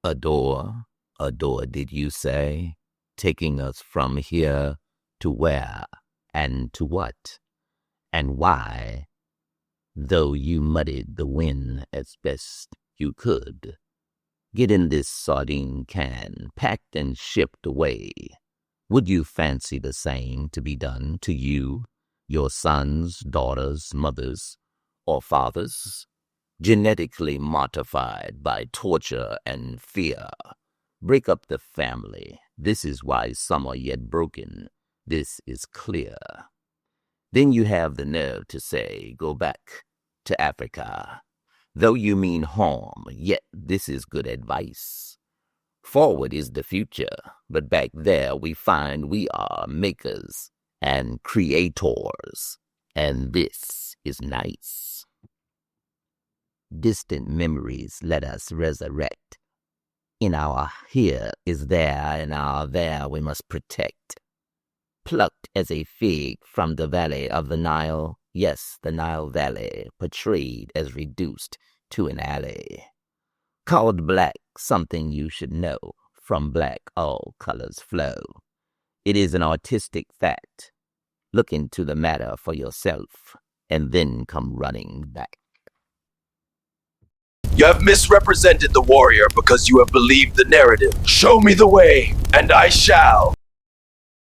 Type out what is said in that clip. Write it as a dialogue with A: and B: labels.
A: Adore, adore, did you say? Taking us from here to where, and to what, and why? Though you muddied the wind as best you could. Get in this sardine can, packed and shipped away. Would you fancy the same to be done to you, your sons, daughters, mothers, or fathers? Genetically modified by torture and fear. Break up the family. This is why some are yet broken. This is clear. Then you have the nerve to say, go back to Africa. Though you mean harm, yet this is good advice. Forward is the future, but back there we find we are makers and creators, and this is nice. Distant memories let us resurrect. In our here is there, in our there we must protect. Plucked as a fig from the valley of the Nile, yes, the Nile Valley, portrayed as reduced to an alley. Called black, something you should know, from black all colors flow. It is an artistic fact. Look into the matter for yourself, and then come running back.
B: You have misrepresented the warrior because you have believed the narrative. Show me the way, and I shall.